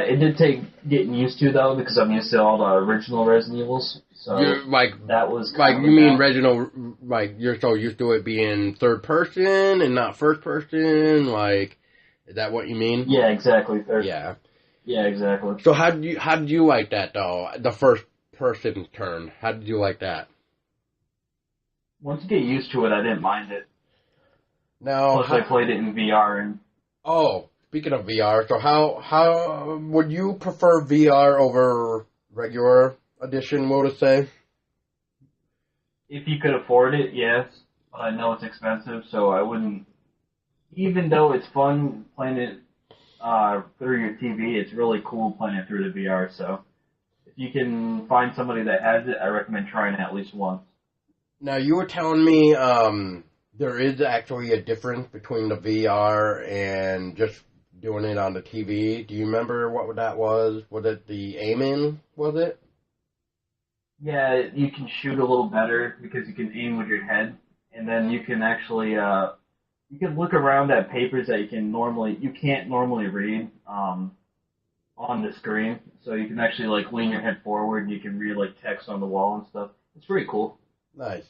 It did take getting used to though, because I'm used to all the original Resident Evils. So that was you mean original, like you're so used to it being third person and not first person, like is that what you mean? Yeah, exactly. Yeah, exactly. So how did you like that though? The first person turn. How did you like that? Once you get used to it, I didn't mind it. Now, plus I played it in VR and. Oh. Speaking of VR, so how would you prefer VR over regular edition, what to say? If you could afford it, yes. But I know it's expensive, so I wouldn't. Even though it's fun playing it through your TV, it's really cool playing it through the VR. So if you can find somebody that has it, I recommend trying it at least once. Now, you were telling me there is actually a difference between the VR and just doing it on the TV. Do you remember what that was? Was it the aiming, was it? Yeah, you can shoot a little better because you can aim with your head, and then you can actually you can look around at papers that you can't normally read on the screen. So you can actually like lean your head forward and you can read like text on the wall and stuff. It's pretty cool. Nice.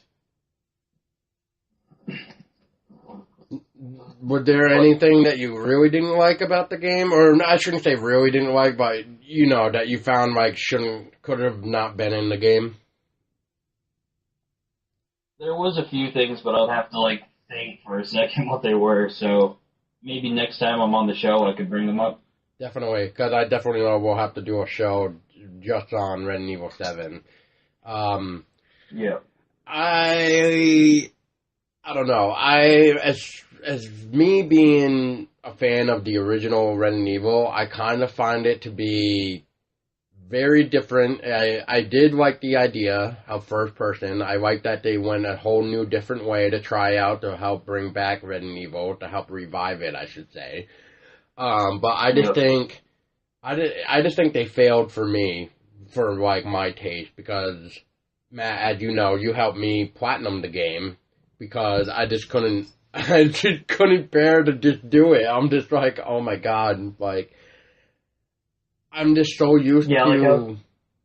Was there anything that you really didn't like about the game? Or I shouldn't say really didn't like, but you know, that you found like could have not been in the game? There was a few things, but I'll have to like think for a second what they were. So maybe next time I'm on the show, I could bring them up. Definitely, because I definitely know we'll have to do a show just on Resident Evil 7. Yeah. I don't know. As me being a fan of the original Resident Evil, I kind of find it to be very different. I did like the idea of first person. I like that they went a whole new different way to try out to help bring back Resident Evil, to help revive it, I should say. But I just think, I just think they failed for me, for like my taste, because Matt, as you know, you helped me platinum the game because I just couldn't, I just couldn't bear to just do it. I'm just like, oh my god, like, I'm just so used to.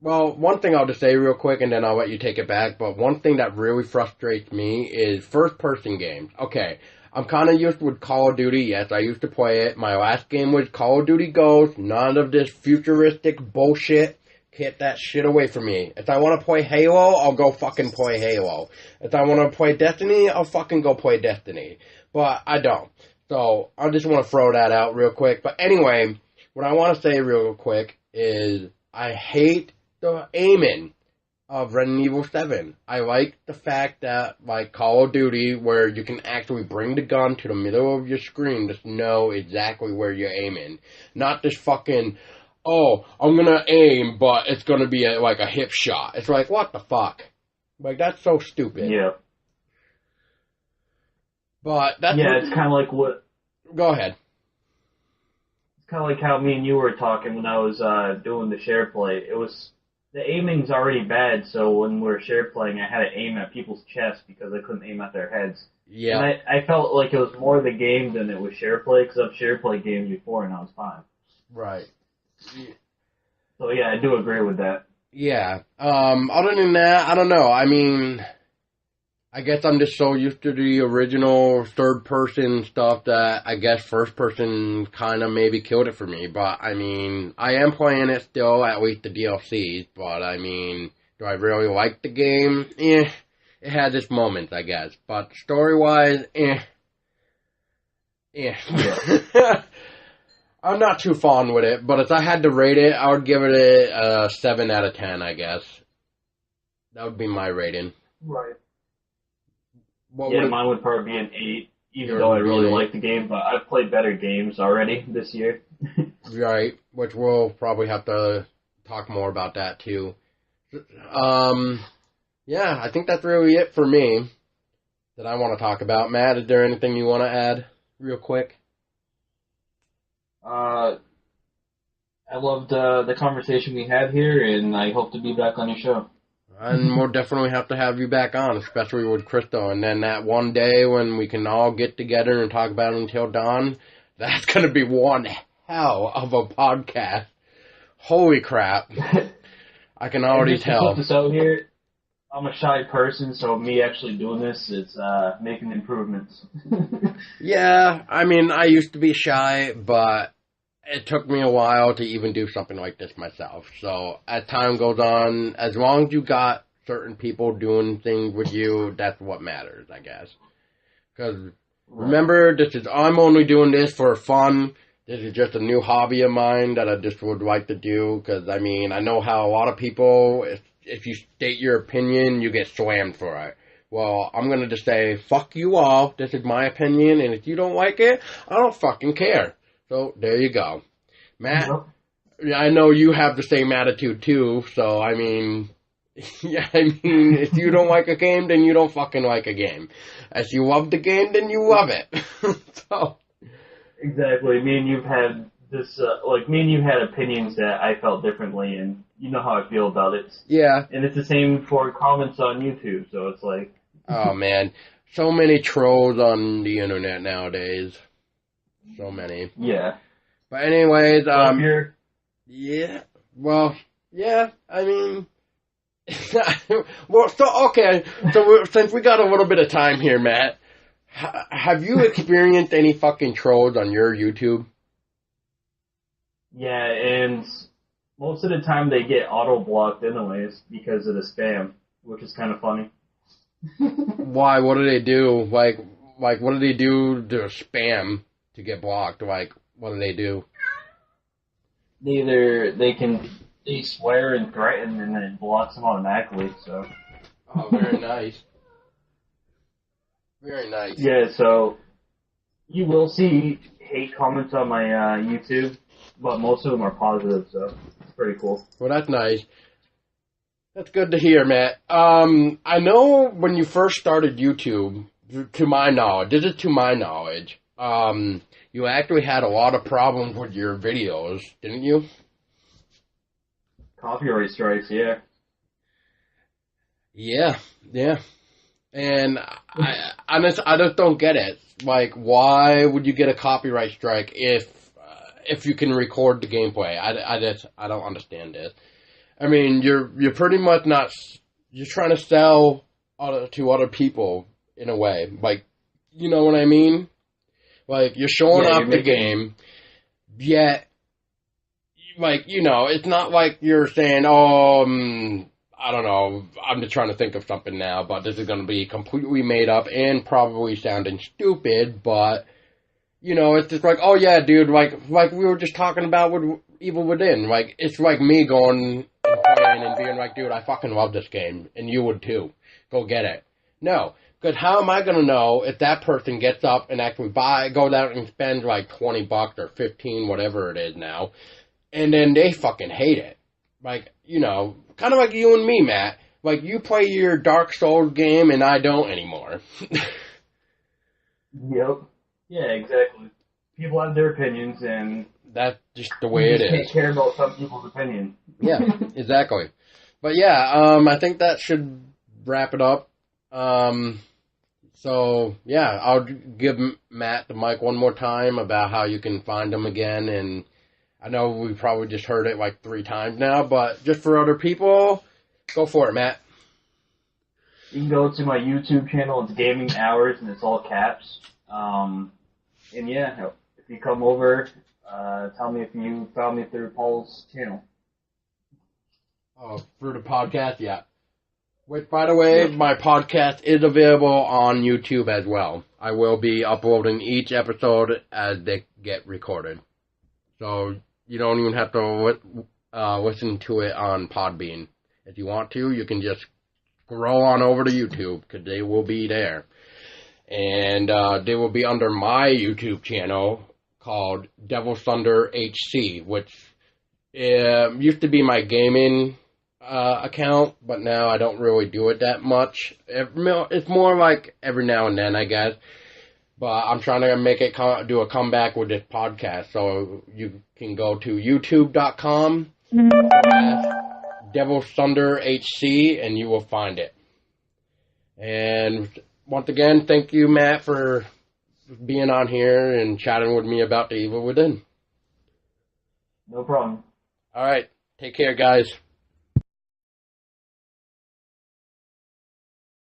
Well, one thing I'll just say real quick, and then I'll let you take it back. But one thing that really frustrates me is first-person games. Okay, I'm kind of used with Call of Duty. Yes, I used to play it. My last game was Call of Duty Ghosts. None of this futuristic bullshit. Get that shit away from me. If I want to play Halo, I'll go fucking play Halo. If I want to play Destiny, I'll fucking go play Destiny. But I don't. So I just want to throw that out real quick. But anyway, what I want to say real quick is I hate the aiming of Resident Evil 7. I like the fact that, like Call of Duty, where you can actually bring the gun to the middle of your screen to know exactly where you're aiming. Not this fucking, oh, I'm gonna aim, but it's gonna be like a hip shot. It's like, what the fuck? Like, that's so stupid. Yeah. But that's it's kind of like what... Go ahead. It's kind of like how me and you were talking when I was doing the share play. It was... The aiming's already bad, so when we were share playing, I had to aim at people's chests because I couldn't aim at their heads. Yeah. And I felt like it was more the game than it was share play, because I've share play games before and I was fine. Right. So yeah, I do agree with that. Yeah. Other than that, I don't know. I mean, I guess I'm just so used to the original third-person stuff that I guess first-person kind of maybe killed it for me. But, I mean, I am playing it still, at least the DLCs. But, I mean, do I really like the game? It had its moments, I guess. But story-wise, I'm not too fond with it. But if I had to rate it, I would give it a 7 out of 10, I guess. That would be my rating. Right. Mine would probably be an 8, even though I really like the game, but I've played better games already this year. Right, which we'll probably have to talk more about that too. Yeah, I think that's really it for me that I want to talk about. Matt, is there anything you want to add real quick? I loved the conversation we had here, and I hope to be back on your show. And we'll definitely have to have you back on, especially with Crystal. And then that one day when we can all get together and talk about it until dawn, that's going to be one hell of a podcast. Holy crap. I can already tell. To put this out here, I'm a shy person, so me actually doing this is making improvements. Yeah, I mean, I used to be shy, but it took me a while to even do something like this myself. So as time goes on, as long as you got certain people doing things with you, that's what matters, I guess. Because remember, I'm only doing this for fun. This is just a new hobby of mine that I just would like to do. Because, I mean, I know how a lot of people, if you state your opinion, you get slammed for it. Well, I'm going to just say, fuck you all. This is my opinion. And if you don't like it, I don't fucking care. So, there you go. Matt, I know you have the same attitude too, so, I mean, if you don't like a game, then you don't fucking like a game. If you love the game, then you love it. So. Exactly. Me and you've had this, me and you had opinions that I felt differently, and you know how I feel about it. Yeah. And it's the same for comments on YouTube, so it's like... Oh, man. So many trolls on the internet nowadays. So many. Yeah. But anyways, yeah. Well, yeah, I mean, well, so, okay, so since we got a little bit of time here, Matt, have you experienced any fucking trolls on your YouTube? Yeah, and most of the time they get auto-blocked anyways because of the spam, which is kind of funny. Why? What do they do? Like, what do they do to spam to get blocked? Like, what do they do? They swear and threaten, and then it blocks them automatically. So. Oh, very nice. Very nice. Yeah, so you will see hate comments on my YouTube, but most of them are positive, so it's pretty cool. Well, that's nice. That's good to hear, Matt. I know when you first started YouTube, to my knowledge, you actually had a lot of problems with your videos, didn't you? Copyright strikes, yeah. Yeah. And I just don't get it. Like, why would you get a copyright strike if you can record the gameplay? I don't understand it. I mean, you're pretty much you're trying to sell to other people in a way. Like, you know what I mean? Like, you're showing off the game, yet, like, you know, it's not like you're saying, I don't know, I'm just trying to think of something now, but this is going to be completely made up and probably sounding stupid, but, you know, it's just like, oh yeah, dude, like we were just talking about with Evil Within, like, it's like me going and playing and being like, dude, I fucking love this game, and you would too. Go get it. No, because how am I going to know if that person gets up and actually goes out and spends like $20 or 15, whatever it is now, and then they fucking hate it. Like, you know, kind of like you and me, Matt. Like, you play your Dark Souls game and I don't anymore. Yep. Yeah, exactly. People have their opinions, and that's just the way it is. You can't care about some people's opinion. Yeah, exactly. But yeah, I think that should wrap it up. So yeah, I'll give Matt the mic one more time about how you can find him again. And I know we probably just heard it like 3 times now, but just for other people, go for it, Matt. You can go to my YouTube channel. It's Gaming Hours, and it's all caps. And yeah, if you come over, tell me if you found me through Paul's channel. Oh, through the podcast, yeah. Wait, by the way, my podcast is available on YouTube as well. I will be uploading each episode as they get recorded. So you don't even have to listen to it on Podbean. If you want to, you can just scroll on over to YouTube, because they will be there. And they will be under my YouTube channel called Devil Thunder HC, which used to be my gaming account, but now I don't really do it that much. It's more like every now and then, I guess. But I'm trying to make it do a comeback with this podcast, so you can go to youtube.com Devil Thunder HC, and you will find it. And once again, thank you, Matt, for being on here and chatting with me about the Evil Within. No problem. All right. Take care, guys.